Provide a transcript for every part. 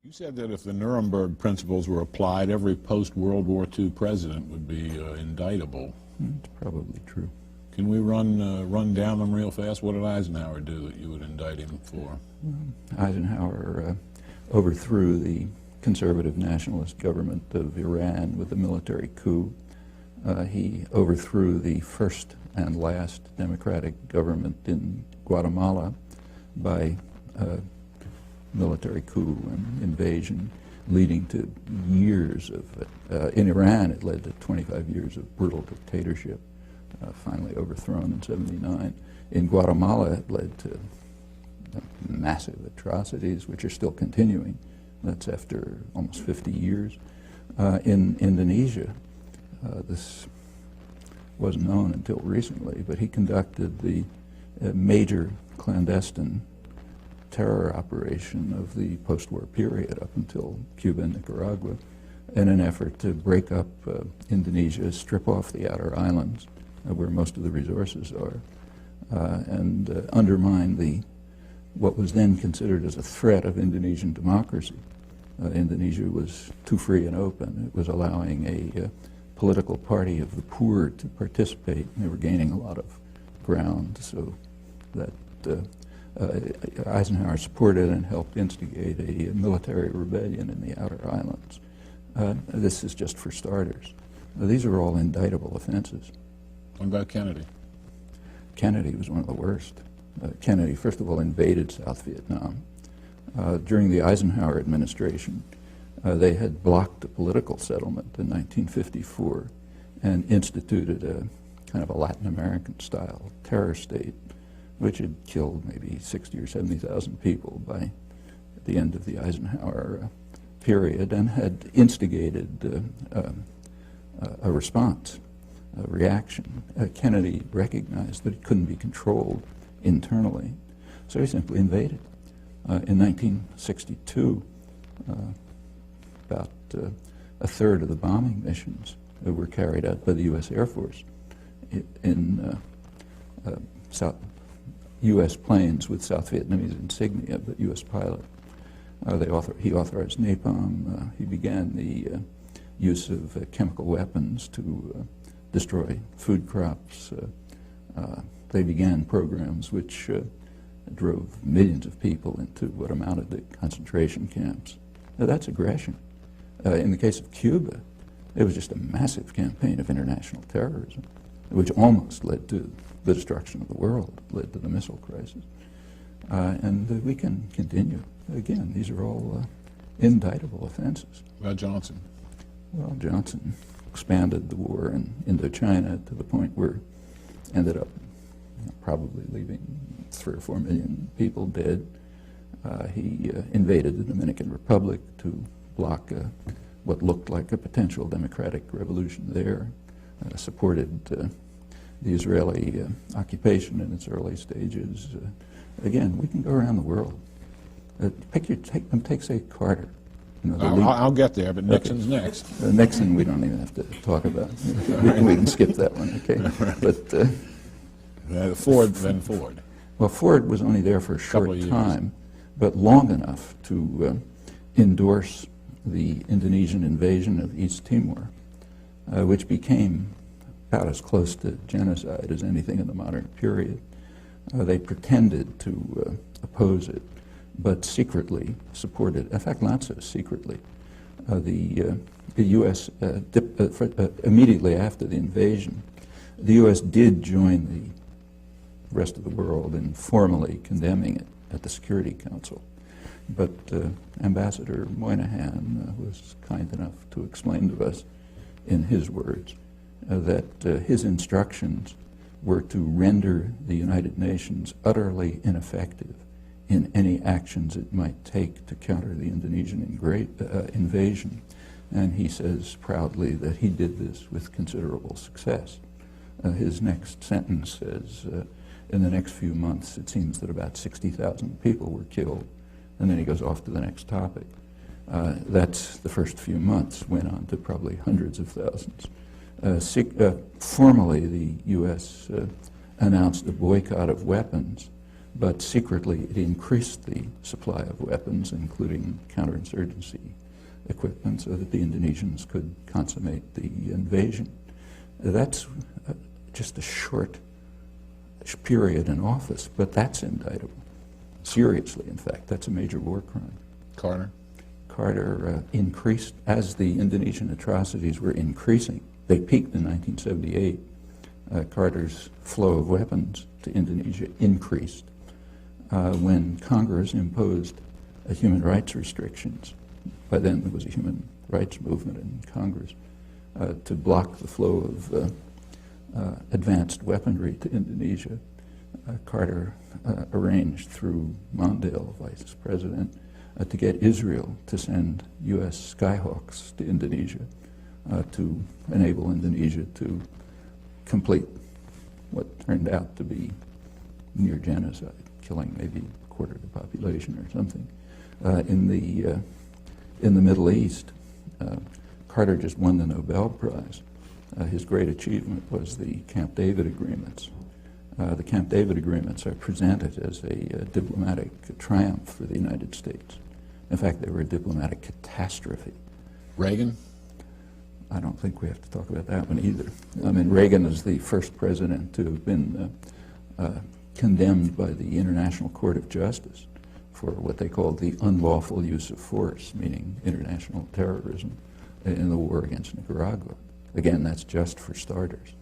You said that if the Nuremberg principles were applied, every post-World War II president would be indictable. It's probably true. Can we run down them real fast? What did Eisenhower do that you would indict him for? Eisenhower overthrew the conservative nationalist government of Iran with a military coup. He overthrew the first and last democratic government in Guatemala by military coup and invasion, leading to years of, in Iran it led to 25 years of brutal dictatorship, finally overthrown in '79. In Guatemala it led to massive atrocities, which are still continuing. That's after almost 50 years. In Indonesia, this wasn't known until recently, but he conducted the major clandestine terror operation of the post-war period up until Cuba and Nicaragua in an effort to break up Indonesia, strip off the outer islands where most of the resources are, and undermine what was then considered as a threat of Indonesian democracy. Indonesia was too free and open. It was allowing a political party of the poor to participate, and they were gaining a lot of ground, so that Eisenhower supported and helped instigate a military rebellion in the outer islands. This is just for starters. These are all indictable offenses. What about Kennedy? Kennedy was one of the worst. Kennedy, first of all, invaded South Vietnam. During the Eisenhower administration, they had blocked a political settlement in 1954 and instituted a kind of a Latin American-style terror state, which had killed maybe 60 or 70,000 people by the end of the Eisenhower period, and had instigated a response, a reaction. Kennedy recognized that it couldn't be controlled internally, so he simply invaded. In 1962, about a third of the bombing missions were carried out by the U.S. Air Force in U.S. planes with South Vietnamese insignia, but U.S. pilot. He authorized napalm. He began the use of chemical weapons to destroy food crops. They began programs which drove millions of people into what amounted to concentration camps. Now, that's aggression. In the case of Cuba, it was just a massive campaign of international terrorism, which almost led to the destruction of the world, led to the missile crisis. And we can continue. Again, these are all indictable offenses. About Johnson? Well, Johnson expanded the war in Indochina to the point where ended up probably leaving 3 or 4 million people dead. He invaded the Dominican Republic to block what looked like a potential democratic revolution there, supported the Israeli occupation in its early stages. Again, we can go around the world. Take, say, Carter. You know, I'll get there, but Nixon's next. Nixon, we don't even have to talk about. We can skip that one, okay? But Ford, then Ford. Well, Ford was only there for a short time, but long enough to endorse the Indonesian invasion of East Timor, which became about as close to genocide as anything in the modern period. They pretended to oppose it, but secretly supported, in fact, not so secretly. The U.S., immediately after the invasion, the U.S. did join the rest of the world in formally condemning it at the Security Council. But Ambassador Moynihan was kind enough to explain to us, in his words, that his instructions were to render the United Nations utterly ineffective in any actions it might take to counter the Indonesian invasion. And he says proudly that he did this with considerable success. His next sentence says, in the next few months, it seems that about 60,000 people were killed. And then he goes off to the next topic. That's the first few months, went on to probably hundreds of thousands. Formally, the U.S. announced a boycott of weapons, but secretly it increased the supply of weapons, including counterinsurgency equipment, so that the Indonesians could consummate the invasion. That's just a short period in office, but that's indictable. Seriously, in fact, that's a major war crime. Carter? Carter increased, as the Indonesian atrocities were increasing. They peaked in 1978. Carter's flow of weapons to Indonesia increased when Congress imposed human rights restrictions. By then there was a human rights movement in Congress to block the flow of advanced weaponry to Indonesia. Carter arranged through Mondale, vice president, to get Israel to send U.S. Skyhawks to Indonesia to enable Indonesia to complete what turned out to be near genocide, killing maybe a quarter of the population or something. In the Middle East, Carter just won the Nobel Prize. His great achievement was the Camp David agreements. The Camp David agreements are presented as a diplomatic triumph for the United States. In fact, they were a diplomatic catastrophe. Reagan? I don't think we have to talk about that one either. I mean, Reagan is the first president to have been condemned by the International Court of Justice for what they called the unlawful use of force, meaning international terrorism in the war against Nicaragua. Again, that's just for starters.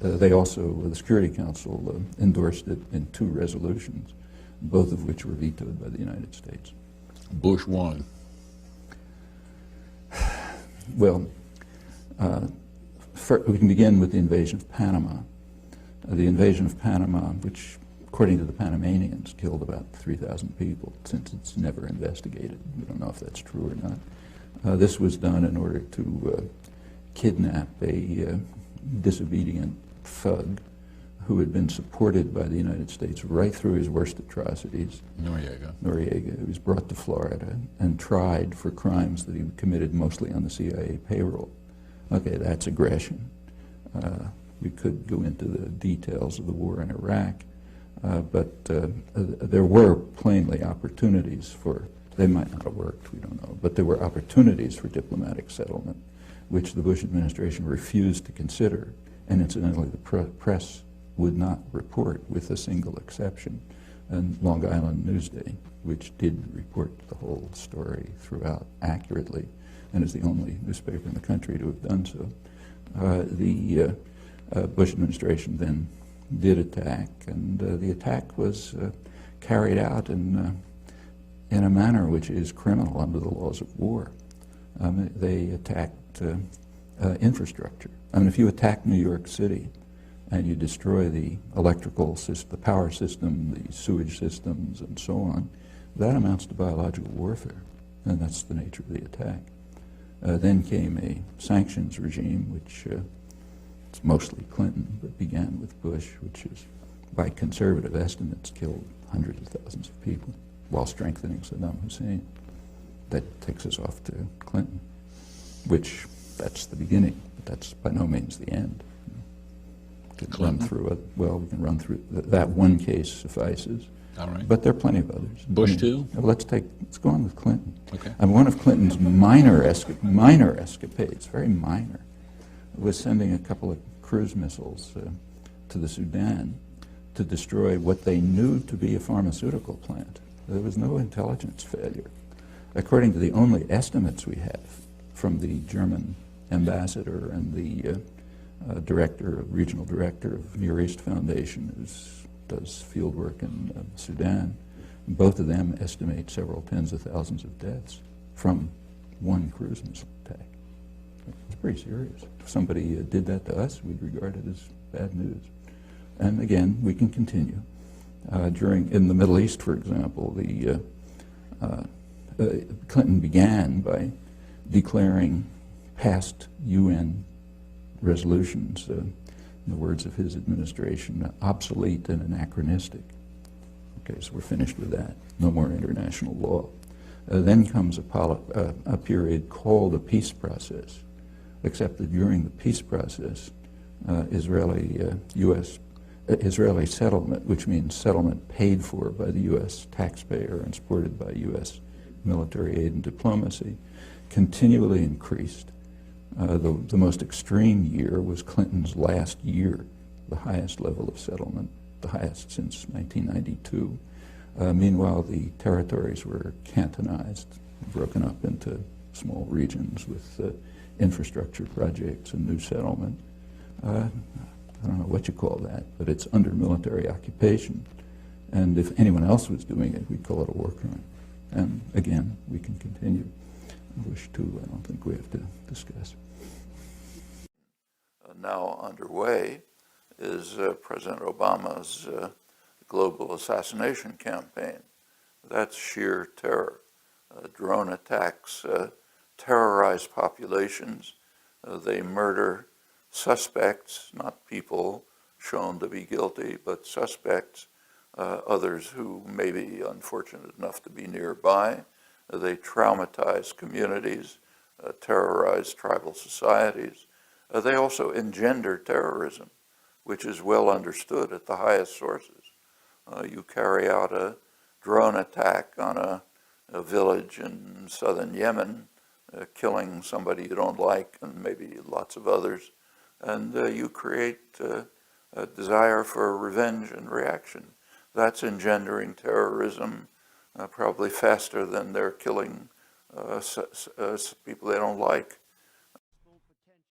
They also, the Security Council endorsed it in 2 resolutions, both of which were vetoed by the United States. Bush won. Well, we can begin with the invasion of Panama. The invasion of Panama, which, according to the Panamanians, killed about 3,000 people, since it's never investigated. We don't know if that's true or not. This was done in order to kidnap a disobedient thug who had been supported by the United States right through his worst atrocities. Noriega. He was brought to Florida and tried for crimes that he committed mostly on the CIA payroll. Okay, that's aggression. We could go into the details of the war in Iraq, but there were plainly opportunities for, they might not have worked, we don't know, but there were opportunities for diplomatic settlement, which the Bush administration refused to consider. And incidentally, the press would not report, with a single exception, and Long Island Newsday, which did report the whole story throughout accurately, and is the only newspaper in the country to have done so. The Bush administration then did attack, and the attack was carried out in a manner which is criminal under the laws of war. They attacked infrastructure. I mean, if you attack New York City and you destroy the electrical system, the power system, the sewage systems, and so on, that amounts to biological warfare, and that's the nature of the attack. Then came a sanctions regime, which it's mostly Clinton, but began with Bush, which is, by conservative estimates, killed hundreds of thousands of people while strengthening Saddam Hussein. That takes us off to Clinton, which that's the beginning, but that's by no means the end. We can run through it. Well, we can run through that one case suffices. All right. But there are plenty of others. Bush too? Let's go on with Clinton. Okay. And one of Clinton's minor escapades, very minor, was sending a couple of cruise missiles to the Sudan to destroy what they knew to be a pharmaceutical plant. There was no intelligence failure. According to the only estimates we have from the German ambassador and the regional director of Near East Foundation, who does field work in Sudan, both of them estimate several tens of thousands of deaths from one cruise missile attack. It's pretty serious. If somebody did that to us, we'd regard it as bad news. And again, we can continue. In the Middle East, for example, Clinton began by declaring past UN resolutions, in the words of his administration, obsolete and anachronistic. Okay, so we're finished with that. No more international law. Then comes a period called a peace process, except that during the peace process, Israeli U.S. Israeli settlement, which means settlement paid for by the U.S. taxpayer and supported by U.S. military aid and diplomacy, continually increased. The most extreme year was Clinton's last year, the highest level of settlement, the highest since 1992. Meanwhile, the territories were cantonized, broken up into small regions with infrastructure projects and new settlement. I don't know what you call that, but it's under military occupation. And if anyone else was doing it, we'd call it a war crime. And again, we can continue. I wish to, I don't think we have to discuss. Now underway is President Obama's global assassination campaign. That's sheer terror. Drone attacks terrorize populations. They murder suspects, not people shown to be guilty, but suspects, others who may be unfortunate enough to be nearby. They traumatize communities, terrorize tribal societies. They also engender terrorism, which is well understood at the highest sources. You carry out a drone attack on a village in southern Yemen, killing somebody you don't like and maybe lots of others, and you create a desire for revenge and reaction. That's engendering terrorism probably faster than they're killing people they don't like.